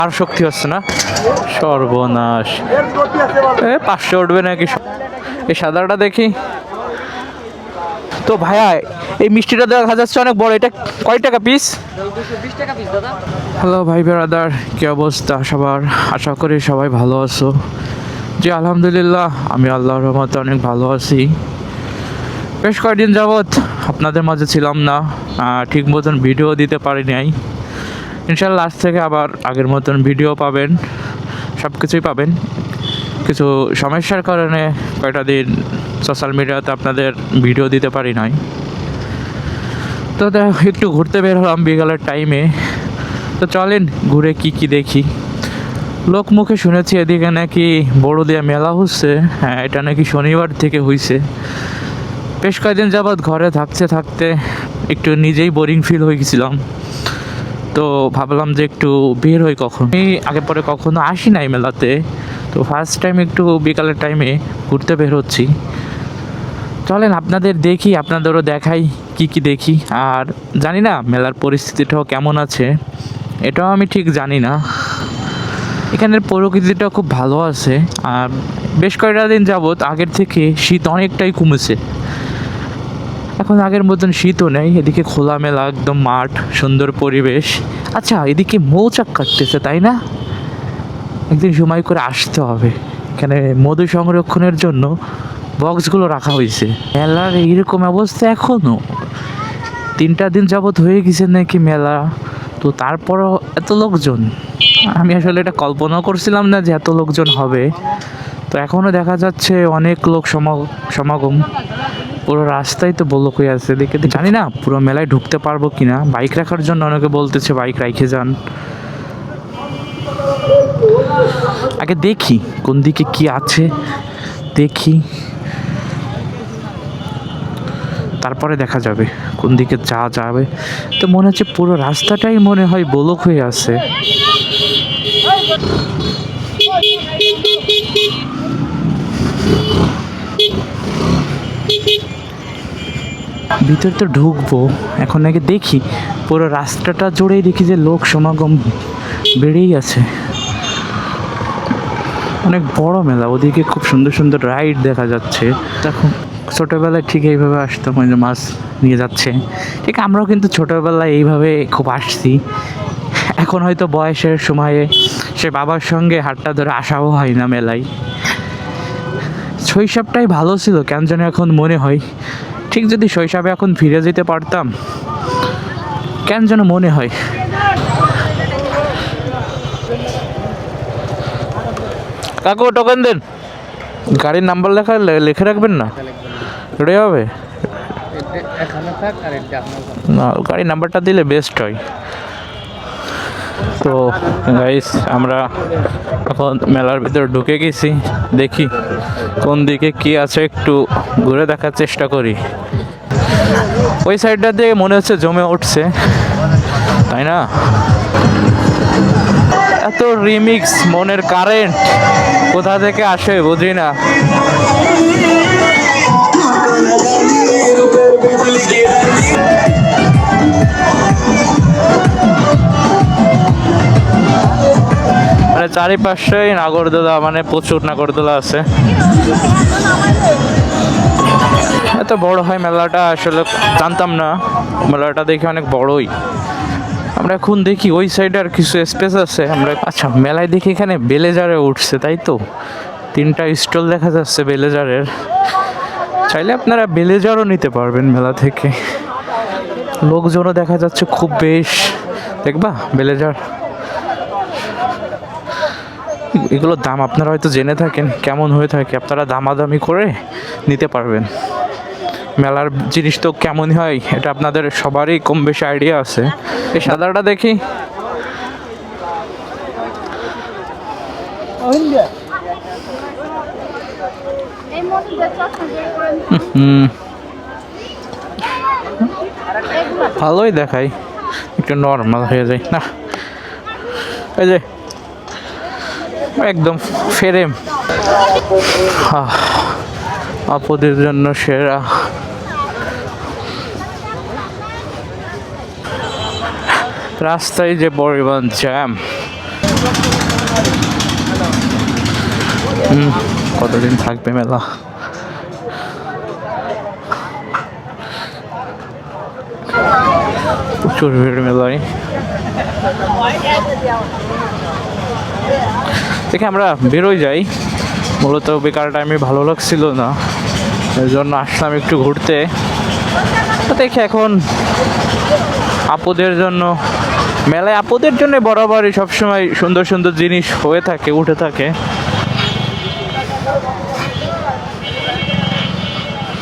আর শক্তি হচ্ছে না, সর্বনাশ। 500 উঠবে নাকি? এই সাদাটা দেখি তো ভাইয়া, এই মিষ্টিটা দেখা যাচ্ছে অনেক বড়, এটা কয় টাকা পিস? 220 টাকা পিস দাদা। হ্যালো ভাই ব্রাদার, কি অবস্থা সবার? আশা করি সবাই ভালো আছো। জি আলহামদুলিল্লাহ, আমি আল্লাহর রহমতে অনেক ভালো আছি। বেশ কয়েকদিন যাবৎ আপনাদের মাঝে ছিলাম না, ঠিক মতন ভিডিও দিতে পারি নাই। ইনশাল্লাহ আজ থেকে আবার আগের মতন ভিডিও পাবেন, সব কিছুই পাবেন। কিছু সমস্যার কারণে কয়টা দিন সোশ্যাল মিডিয়াতে আপনাদের ভিডিও দিতে পারি নাই। তো একটু ঘুরতে বের হলাম বিকালের টাইমে। তো চলেন ঘুরে কি দেখি। লোক মুখে শুনেছি এদিকে নাকি বড়দিয়া মেলা হচ্ছে। হ্যাঁ, এটা নাকি শনিবার থেকে হইছে। বেশ কয়েকদিন যাবৎ ঘরে থাকতে একটু নিজেই বোরিং ফিল হয়ে গেছিলাম। তো ভাবলাম যে একটু বের হই। কখন আমি আগে পরে কখনো আসি নাই মেলাতে, তো ফার্স্ট টাইম একটু বিকালের টাইমে ঘুরতে বের হচ্ছি। চলেন আপনাদের দেখি, আপনাদেরও দেখাই কি দেখি। আর জানি না মেলার পরিস্থিতিটাও কেমন আছে, এটাও আমি ঠিক জানি না। এখানের প্রকৃতিটা খুব ভালো আছে। আর বেশ কয়েকটা দিন যাবৎ আগের থেকে শীত অনেকটাই কমেছে। এখন আগের মতন শীতও নেই। এদিকে খোলামেলা একদম মাঠ, সুন্দর পরিবেশ। আচ্ছা, এদিকে মৌচাক কাটতেছে তাই না? একদিন সময় করে আসতে হবে। এখানে মধু সংরক্ষণের জন্য বক্সগুলো রাখা হয়েছে। মেলার এইরকম অবস্থা এখনো 3টা দিন যাবৎ হয়ে গেছে নাকি মেলা, তো তারপরও এত লোকজন। আমি আসলে এটা কল্পনাও করছিলাম না যে এত লোকজন হবে। তো এখনও দেখা যাচ্ছে অনেক লোক সমাগম। পুরো রাস্তায় তো বলক হয়ে আছে। দেখে জানি না পুরো মেলায় ঢুকতে পারবো কিনা। বাইক রাখার জন্য অনেকে বলতেছে বাইক রাখে যান। আগে দেখি কোন দিকে কি আছে, দেখি তারপরে দেখা যাবে কোন দিকে যাবে। তো মনে হচ্ছে পুরো রাস্তাটাই মনে হয় বলক হয়ে আছে। ভিতর তো ঢুকবো এখন, নাকি দেখি পুরো রাস্তাটা জুড়েই দেখি যে লোক সমাগম বেড়েই আছে। অনেক বড় মেলা, ওদিকে খুব সুন্দর সুন্দর রাইড দেখা যাচ্ছে। দেখো ছোটোবেলায় ঠিক এইভাবে আসতাম, ওই যে মাছ নিয়ে যাচ্ছে। ঠিক আমরাও কিন্তু ছোটোবেলায় এইভাবে খুব আসছি। এখন হয়তো বয়সের সময়ে সে বাবার সঙ্গে হাতটা ধরে আসাও হয় না মেলায়। শৈশবটাই ভালো ছিল কেন যেন এখন মনে হয়। ঠিক যদি শৈশবে এখন ফিরে যেতে পারতাম কেন যেন মনে হয়। কাকু টোকেন দেন, গাড়ির নাম্বার লিখে রাখবেন না, এটাই হবে না। গাড়ির নাম্বারটা দিলে বেস্ট হয়। তো গাইস, আমরা এখন মেলার ভিতরে ঢুকে গেছি। দেখি কোন দিকে কি আছে, একটু ঘুরে দেখার চেষ্টা করি। ওই সাইডটা দিয়ে মনে হচ্ছে জমে উঠছে, তাই না? এত রিমিক্স, মনের কারেন্ট কোথা থেকে আসে বুঝি না। মানে চারিপাশেই নাগরদোলা, মানে প্রচুর নাগরদোলা আছে। এত বড় হয় মেলাটা আসলে জানতাম না। মেলাটা দেখে অনেক বড়ই। আমরা এখন দেখি ওই সাইডে আর কিছু স্পেস আছে। আমরা আচ্ছা মেলায় দেখি এখানে বেলেজারে উঠছে, তাই তো 3টা স্টল দেখা যাচ্ছে বেলেজারের। চাইলে আপনারা বেলেজারও নিতে পারবেন মেলা থেকে। লোকজনও দেখা যাচ্ছে খুব বেশ। দেখবা বেলেজার, এগুলোর দাম আপনারা হয়তো জেনে থাকেন কেমন হয়ে থাকে, আপনারা দামাদামি করে নিতে পারবেন। মেলার জিনিস তো কেমনই হয় এটা আপনাদের সবারই কম বেশি আইডিয়া আছে। এই সাদাটা দেখি, ভালোই দেখাই, একটু নর্মাল হয়ে যায় না। এই যে একদম ফ্রেম, আপুদের জন্য সেরা। রাস্তায় যে পরিমাণ জ্যাম, কতদিন থাকবে মেলা? প্রচুর ভিড় মেলায়। দেখে আমরা বেরোই যাই, মূলত বেকার টাইমে ভালো লাগছিল না, এর জন্য আসলাম একটু ঘুরতে। তো দেখি এখন আপুদের জন্য মেলায়, আপুদের জন্য বরাবরই সবসময় সুন্দর সুন্দর জিনিস হয়ে থাকে, উঠে থাকে।